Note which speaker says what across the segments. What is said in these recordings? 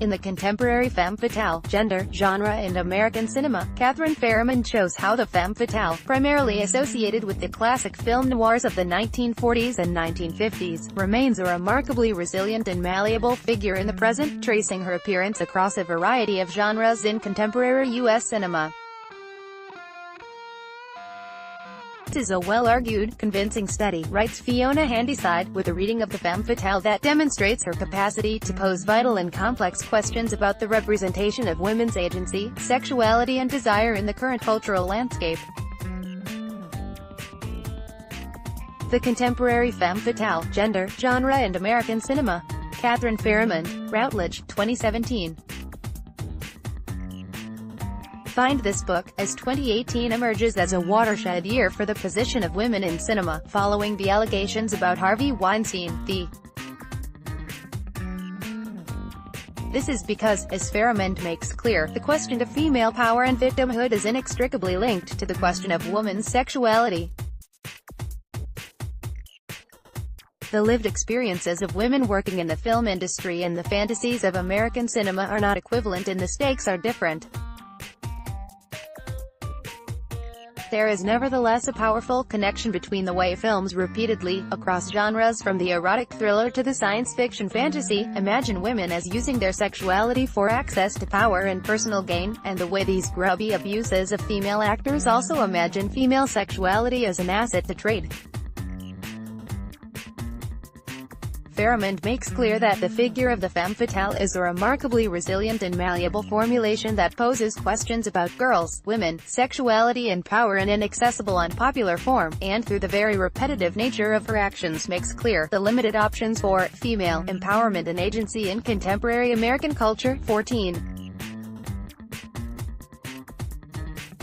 Speaker 1: In the contemporary femme fatale, gender, genre and American cinema, Katherine Farrimond shows how the femme fatale, primarily associated with the classic film noirs of the 1940s and 1950s, remains a remarkably resilient and malleable figure in the present, tracing her appearance across a variety of genres in contemporary U.S. cinema. It is a well-argued, convincing study, writes Fiona Handyside, with a reading of the femme fatale that demonstrates her capacity to pose vital and complex questions about the representation of women's agency, sexuality and desire in the current cultural landscape. The Contemporary Femme Fatale, Gender, Genre and American Cinema. Katherine Farrimond, Routledge, 2017. Find this book, as 2018 emerges as a watershed year for the position of women in cinema, following the allegations about Harvey Weinstein. This is because, as Farrimond makes clear, the question of female power and victimhood is inextricably linked to the question of woman's sexuality. The lived experiences of women working in the film industry and the fantasies of American cinema are not equivalent, and the stakes are different. There is nevertheless a powerful connection between the way films repeatedly, across genres from the erotic thriller to the science fiction fantasy, imagine women as using their sexuality for access to power and personal gain, and the way these grubby abuses of female actors also imagine female sexuality as an asset to trade. Farrimond makes clear that the figure of the femme fatale is a remarkably resilient and malleable formulation that poses questions about girls, women, sexuality and power in an accessible and popular form, and through the very repetitive nature of her actions makes clear the limited options for female empowerment and agency in contemporary American culture. 14.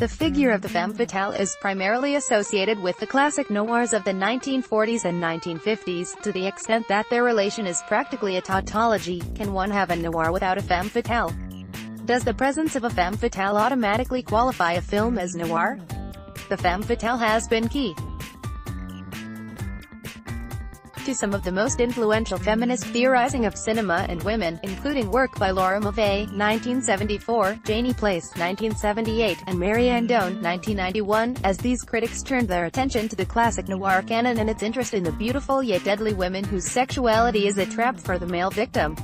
Speaker 1: The figure of the femme fatale is primarily associated with the classic noirs of the 1940s and 1950s, to the extent that their relation is practically a tautology. Can one have a noir without a femme fatale? Does the presence of a femme fatale automatically qualify a film as noir? The femme fatale has been key to some of the most influential feminist theorizing of cinema and women, including work by Laura Mulvey, 1974, Janie Place, 1978, and Marianne Doan, 1991, as these critics turned their attention to the classic noir canon and its interest in the beautiful yet deadly women whose sexuality is a trap for the male victim.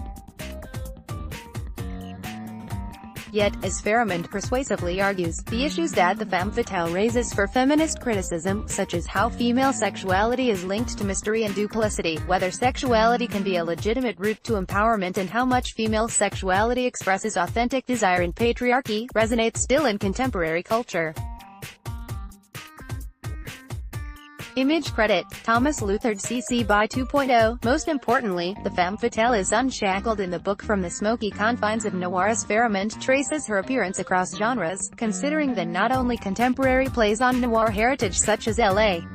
Speaker 1: Yet, as Farrimond persuasively argues, the issues that the femme fatale raises for feminist criticism, such as how female sexuality is linked to mystery and duplicity, whether sexuality can be a legitimate route to empowerment and how much female sexuality expresses authentic desire in patriarchy, resonate still in contemporary culture. Image credit, Thomas Luthard CC BY 2.0. Most importantly, the femme fatale is unshackled in the book from the smoky confines of noir, as Farrimond traces her appearance across genres, considering that not only contemporary plays on noir heritage such as L.A.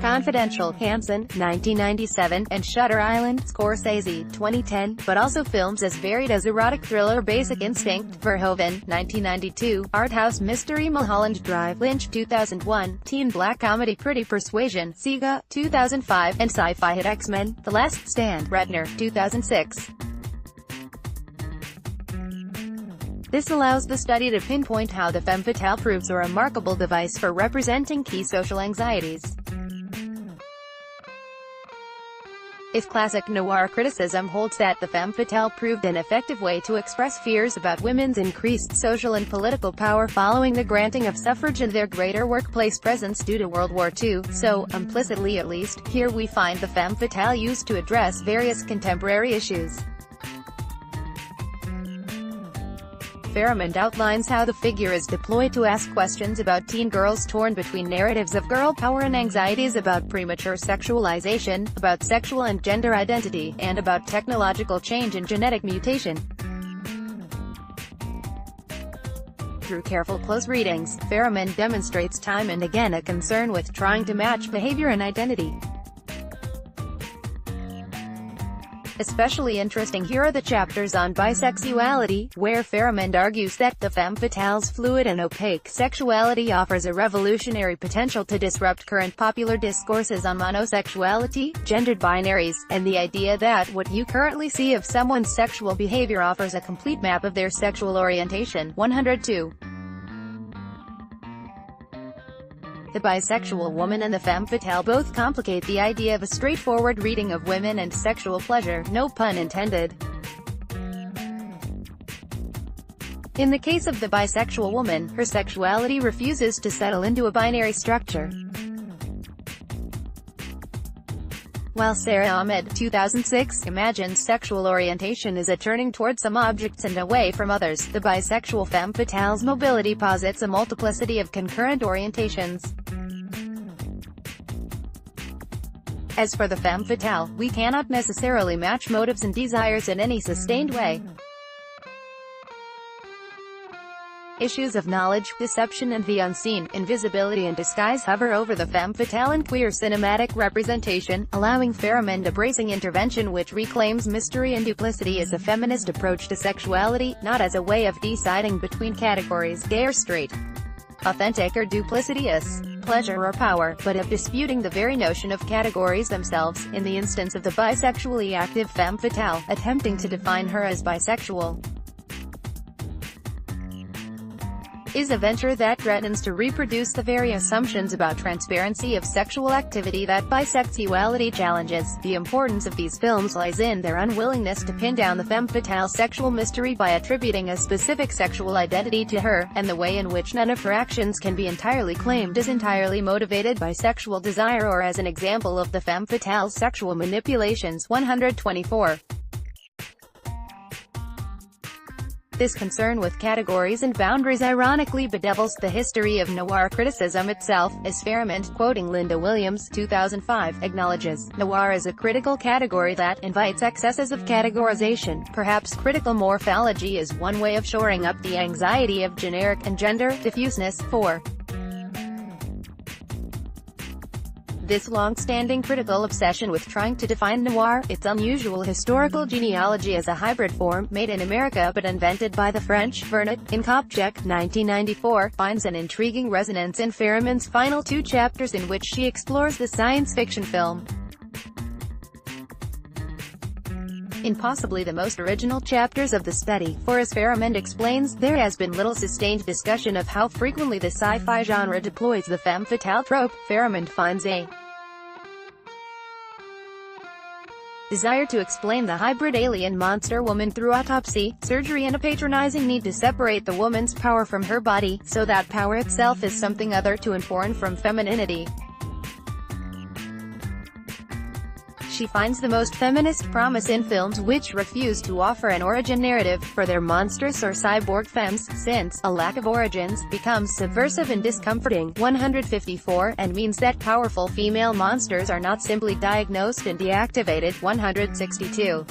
Speaker 1: Confidential, Hansen, 1997, and Shutter Island, Scorsese, 2010, but also films as varied as erotic thriller Basic Instinct, Verhoeven, 1992, art house mystery Mulholland Drive, Lynch, 2001, teen black comedy Pretty Persuasion, Sega, 2005, and sci-fi hit X-Men, The Last Stand, Retner, 2006. This allows the study to pinpoint how the femme fatale proves a remarkable device for representing key social anxieties. If classic noir criticism holds that the femme fatale proved an effective way to express fears about women's increased social and political power following the granting of suffrage and their greater workplace presence due to World War II, so, implicitly at least, here we find the femme fatale used to address various contemporary issues. Farrimond outlines how the figure is deployed to ask questions about teen girls torn between narratives of girl power and anxieties about premature sexualization, about sexual and gender identity, and about technological change and genetic mutation. Through careful close readings, Farrimond demonstrates time and again a concern with trying to match behavior and identity. Especially interesting here are the chapters on bisexuality, where Farrimond argues that the femme fatale's fluid and opaque sexuality offers a revolutionary potential to disrupt current popular discourses on monosexuality, gendered binaries, and the idea that what you currently see of someone's sexual behavior offers a complete map of their sexual orientation. 102. The bisexual woman and the femme fatale both complicate the idea of a straightforward reading of women and sexual pleasure, no pun intended. In the case of the bisexual woman, her sexuality refuses to settle into a binary structure. While Sarah Ahmed, 2006, imagines sexual orientation as a turning towards some objects and away from others, the bisexual femme fatale's mobility posits a multiplicity of concurrent orientations. As for the femme fatale, we cannot necessarily match motives and desires in any sustained way. Issues of knowledge, deception and the unseen, invisibility and disguise hover over the femme fatale in queer cinematic representation, allowing Farrimond a bracing intervention which reclaims mystery and duplicity as a feminist approach to sexuality, not as a way of deciding between categories, gay or straight, authentic or duplicitous, pleasure or power, but of disputing the very notion of categories themselves, in the instance of the bisexually active femme fatale, attempting to define her as bisexual is a venture that threatens to reproduce the very assumptions about transparency of sexual activity that bisexuality challenges. The importance of these films lies in their unwillingness to pin down the femme fatale's sexual mystery by attributing a specific sexual identity to her, and the way in which none of her actions can be entirely claimed as entirely motivated by sexual desire or as an example of the femme fatale's sexual manipulations. 124. This concern with categories and boundaries ironically bedevils the history of noir criticism itself, as Farrimond, quoting Linda Williams, 2005, acknowledges. Noir is a critical category that invites excesses of categorization. Perhaps critical morphology is one way of shoring up the anxiety of generic and gender diffuseness. 4. This long-standing critical obsession with trying to define noir, its unusual historical genealogy as a hybrid form, made in America but invented by the French, Vernet, in Kopchek, 1994, finds an intriguing resonance in Farrimond's final two chapters in which she explores the science fiction film. In possibly the most original chapters of the study, for as Farrimond explains, there has been little sustained discussion of how frequently the sci-fi genre deploys the femme fatale trope. Farrimond finds a desire to explain the hybrid alien monster woman through autopsy, surgery and a patronizing need to separate the woman's power from her body, so that power itself is something other to and foreign from femininity. She finds the most feminist promise in films which refuse to offer an origin narrative for their monstrous or cyborg femmes, since a lack of origins becomes subversive and discomforting. 154, and means that powerful female monsters are not simply diagnosed and deactivated. 162.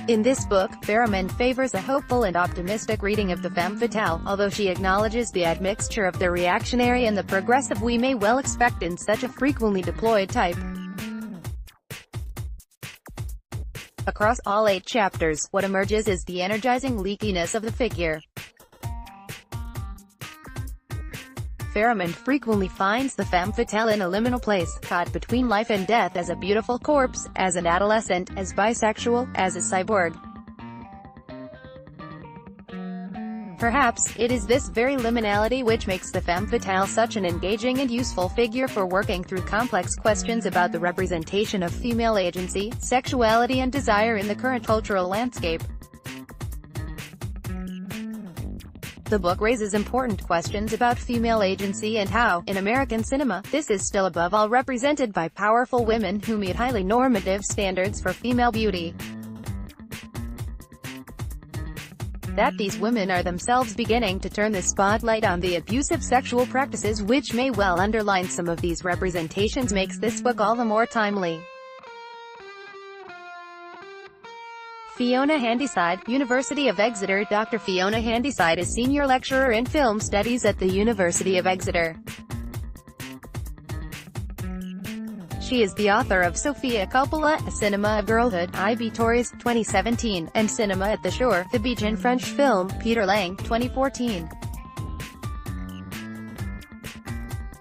Speaker 1: In this book, Farrimond favors a hopeful and optimistic reading of the femme fatale, although she acknowledges the admixture of the reactionary and the progressive we may well expect in such a frequently deployed type. Across all 8 chapters, what emerges is the energizing leakiness of the figure. Farrimond frequently finds the femme fatale in a liminal place, caught between life and death, as a beautiful corpse, as an adolescent, as bisexual, as a cyborg. Perhaps, it is this very liminality which makes the femme fatale such an engaging and useful figure for working through complex questions about the representation of female agency, sexuality and desire in the current cultural landscape. The book raises important questions about female agency and how, in American cinema, this is still above all represented by powerful women who meet highly normative standards for female beauty. That these women are themselves beginning to turn the spotlight on the abusive sexual practices which may well underline some of these representations makes this book all the more timely. Fiona Handyside, University of Exeter. Dr. Fiona Handyside is Senior Lecturer in Film Studies at the University of Exeter. She is the author of Sofia Coppola, A Cinema of Girlhood, I.B. Torres, 2017, and Cinema at the Shore, The Beach and French film, Peter Lang, 2014.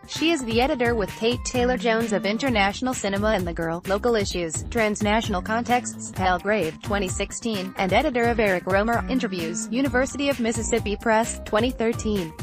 Speaker 1: She is the editor with Kate Taylor-Jones of International Cinema and The Girl, Local Issues, Transnational Contexts, Palgrave, 2016, and editor of Eric Romer, Interviews, University of Mississippi Press, 2013.